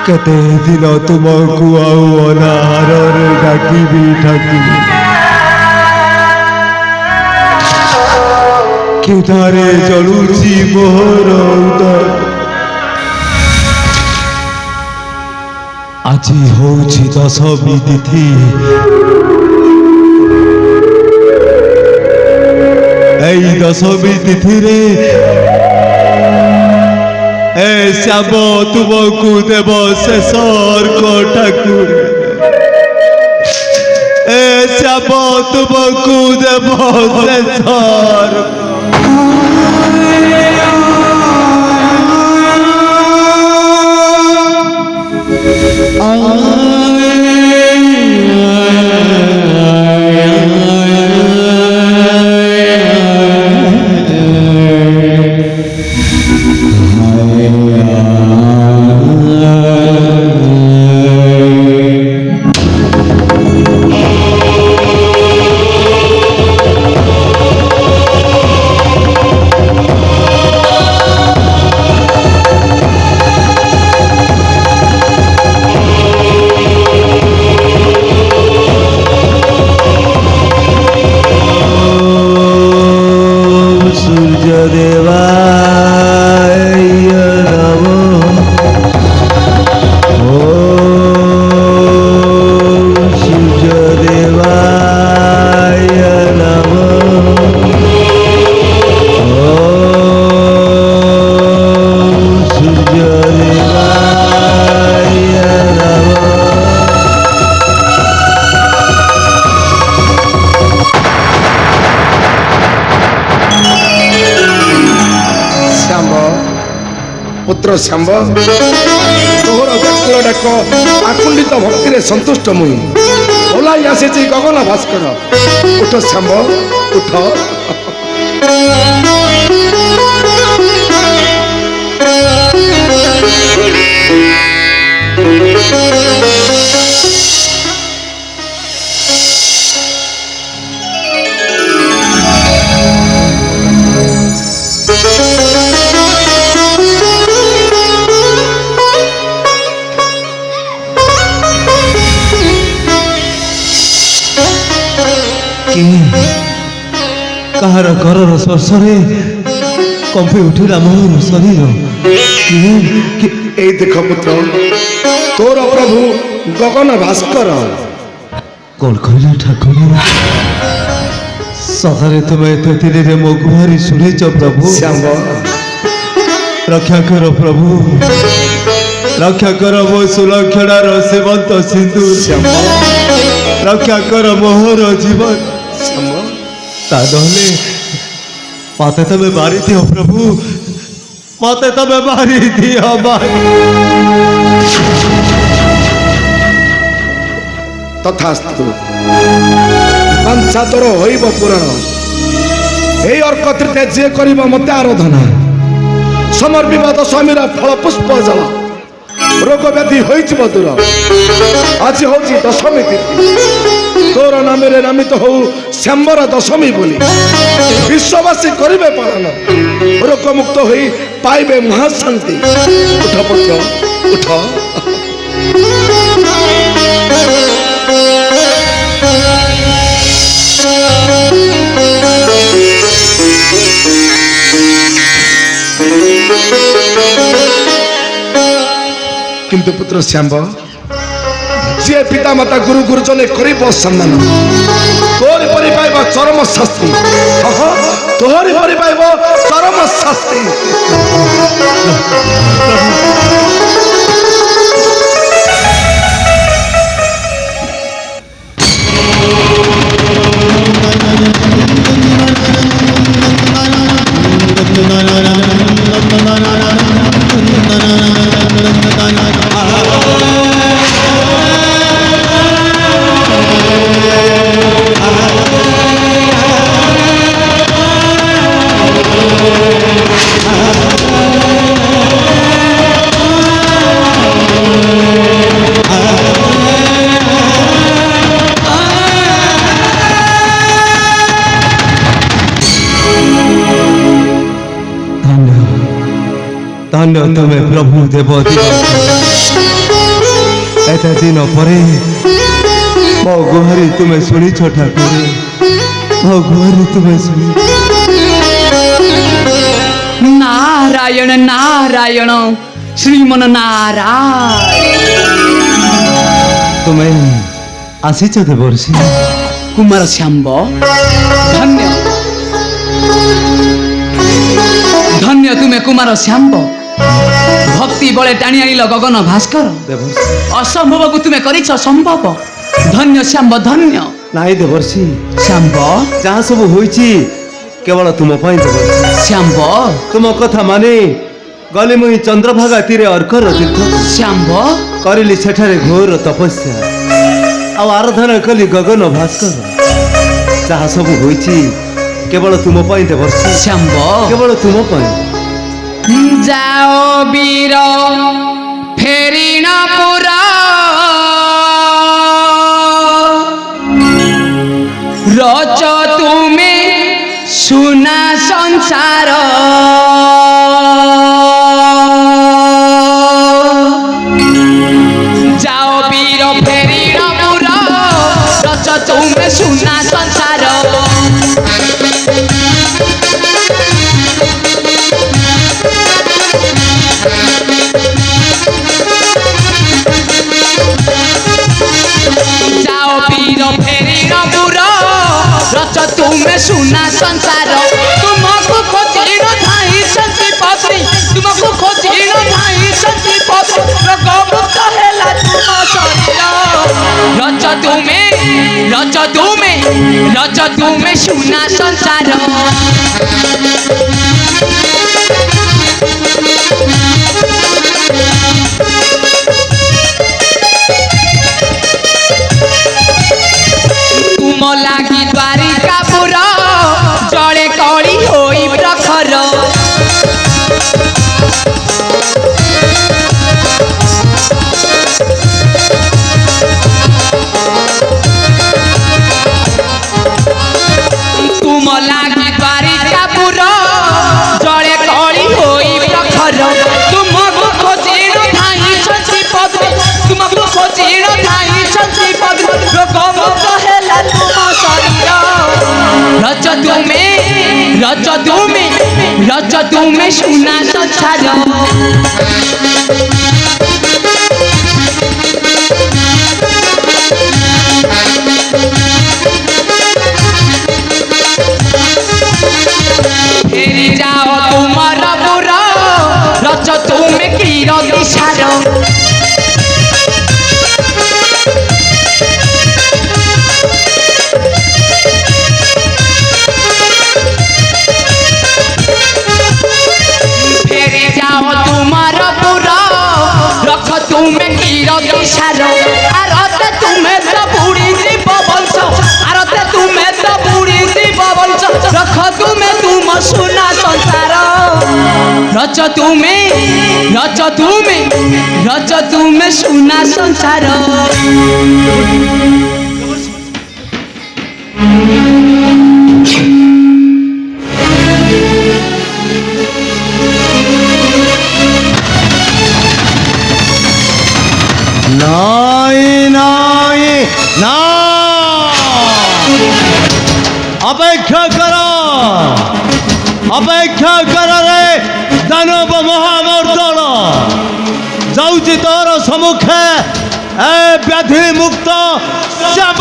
केते दिन तुमको आउ अनाहार डाकिबी ठाकुर क्षुधारे जलुची मोहर उदर आज होछि दशमी तिथि एई दशमी तिथि रे ए श्याम तुमको देव शेष अर्घ ठाकुर ए श्याम तुमको देव शेष पुत्र श्याम तोहर व्याकुल डाक आकुंडित भक्ति संतुष्ट मुई ओलाई आसी गगन भास्कर उठ श्याम उठ कहार घर स्पर्शरे कंपी उठिला मोर शरीर ए देख पुत्र तोर प्रभु गगन भास्कर कौन कहला ठाकुर सदारे तुम्हें एत मो गुहारी शुणीच प्रभु श्याम रक्षा कर प्रभु रक्षा कर मो सुलक्षणार सेवंत सिंधु श्याम रक्षा कर मोहर जीवन श्याम तादले माते तमे मारी दियो प्रभु माते तमे मारी दियो तथास्तु पंचा तोर होइब पूरण एई अर्क तृतीय जे करिब मते आराधना समर्पित दशमीर फल पुष्प जल रोग व्याधि होइजिब दूर आज होछि दशमी तिथि तोर नाम नामित हो श्यामर दशमी बोली विश्ववासी करिबे पालन रोग मुक्त होई पाइबे महाशांति उठ पुत्र उठ किंतु पुत्र श्याम जे पिता माता गुरु गुरुजन करिब सम्मान तोरी परि पाइब चरम शास्ति तोरी परि पाइब चरम शास्ति धन्य तुम्हें प्रभु देव दिवस ଏତେ ଦିନ ପରେ ମୋ ଗୁହାରି ତୁମେ ଶୁଣିଛ ଠାକୁର, ମୋ ଗୁହାରି ତୁମେ ଶୁଣି। ନାରାୟଣ ନାରାୟଣ ଶ୍ରୀମନ ନାରାୟଣ। ତୁମେ ଆସିଛ ଦେବର୍ଷି? କୁମାର ଶ୍ୟାମ୍ବ ଧନ୍ୟ ଧନ୍ୟ ତୁମେ କୁମାର ଶ୍ୟାମ୍ବ। ଭକ୍ତି ବଳେ ଟାଣି ଆଣିଲ ଗଗନ ଭାସ୍କର। ଦେବର୍ଷି ଅସମ୍ଭବକୁ ତୁମେ କରିଛ ସମ୍ଭବ। ଧନ୍ୟ ଶ୍ୟାମ୍ବ ଧନ୍ୟ। ନାଇଁ ଦେବର୍ଷି, ଶ୍ୟାମ୍ବ ଯାହା ସବୁ ହୋଇଛି କେବଳ ତୁମ ପାଇଁ ଦେବର୍ଷି। ଶ୍ୟାମ୍ବ ତୁମ କଥା ମାନି ଗଲି ମୁଇଁ ଚନ୍ଦ୍ରଭାଗା ତୀରେ ଅର୍କର ତୀର୍ଥ ଶ୍ୟାମ୍ବ କରିଲି, ସେଠାରେ ଘୋର ତପସ୍ୟା ଆଉ ଆରାଧନା କଲି ଗଗନ ଭାସ୍କର। ଯାହା ସବୁ ହୋଇଛି କେବଳ ତୁମ ପାଇଁ ଦେବର୍ଷି, ଶ୍ୟାମ୍ବ କେବଳ ତୁମ ପାଇଁ। ଯାଅ ବୀର ଫେରିଣ ପୁର, ରଚ ତୁମେ ସୁନା ସଂସାର। ଯାଅ ବୀର ଫେରିଣ ପୁର, ରଚ ତୁମେ ସୁନା ସଂସାର। যাও বীর ফেরিণ পুর, রচ তুমে সুনা সংসার। তুমকু খোঁজিল ধাই সঞ্জীবতী, তুমকু খোঁজিল ধাই সঞ্জীবতী। রোগমুক্ত হেলা তুম শরীর। রচ তুমে রচ তুমে রচ তুমে সুনা সংসার। তুম লাগি দ্বারিকা পুর, জলে কলি হই প্রখর। তুম লাগি দ্বারিকা পুর, জলে কলি হই প্রখর। তুমকু খোঁজিল ধাই সঞ্জীবতী, তুমকু খোঁজিল ধাই সঞ্জীবতী। রোগমুক্ত হেলা তুম শরীর। রচ তুমে রচ তুমে রচ তুমে সুনা সংসার। ফেরি যাও তুমার পুর, রচ তুমে ক্ষীর দিশার। ফেরি যাও তুমার পুর, রখ তুমে ক্ষীর দিশার। আরতে তুমে তো বুড়ি জীব বংশ, আরতে তুমে তো বুড়ি জীব বংশ। রখ তুমে তুম সুনা সংসার। রচ তুমে রচ তুমে রচ তুমে সুনা সংসার। নাই নাই না, অপেক্ষা কর, অপেক্ষা কর রে দানব মহামর্দন। যাଉଛି তোর সম্মুখে এ ব্যাধি মুক্ত যাব।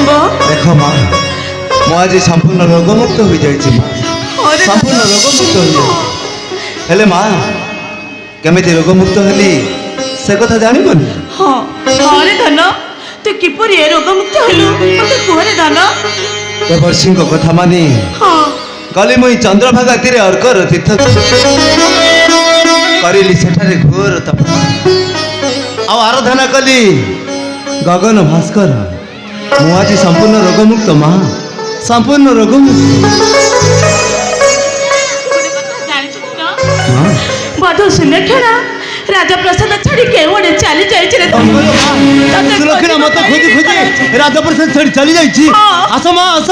ହବ ଦେଖ ମା ମୁଁ ଆଜି ସମ୍ପୂର୍ଣ୍ଣ ରୋଗମୁକ୍ତ ହୋଇଯାଇଛି ମା ହରେ ସମ୍ପୂର୍ଣ୍ଣ ଧନ। ରୋଗମୁକ୍ତ ହୋଇଯାଇଛି ହେଲେ ମା କେମିତି ରୋଗମୁକ୍ତ ହେଲି ସେ କଥା ଜାଣିବନି ହଁ ହରେ ଧନ ତୁ କିପରି ଏ ରୋଗମୁକ୍ତ ହେଲୁ ମତେ କୁହରେ ଧନ ଦେବର୍ଷିଙ୍କ କଥା ମାନି ହଁ ଗଲି ମୁଇଁ ଚନ୍ଦ୍ରଭାଗା ତୀରେ ଅର୍କର ତୀର୍ଥ କରିଲି ସେଠାରେ ଘୋର ତପସ୍ୟା ଆଉ ଆରାଧନା କଲି ଗଗନ ଭାସ୍କର ମୁଁ ଆଜି ସମ୍ପୂର୍ଣ୍ଣ ରୋଗମୁକ୍ତ ମା ସମ୍ପୂର୍ଣ୍ଣ ରୋଗମୁକ୍ତ ଗୋଟେ କଥା ଜାଣିଛୁ ଧନ ମା ବଧୁ ସୁଲକ୍ଷଣା ରାଜପ୍ରସାଦ ଛାଡି କେଉଁଆଡେ ଚାଲି ଯାଇଛି ରେ ଧନ? ତତେ ସୁଲକ୍ଷଣା ମତେ ଖୋଜି ଖୋଜି ରାଜପ୍ରସାଦ ଛାଡ଼ି ଚାଲି ଯାଇଛି ହଁ। ଆସ ମା ଆସ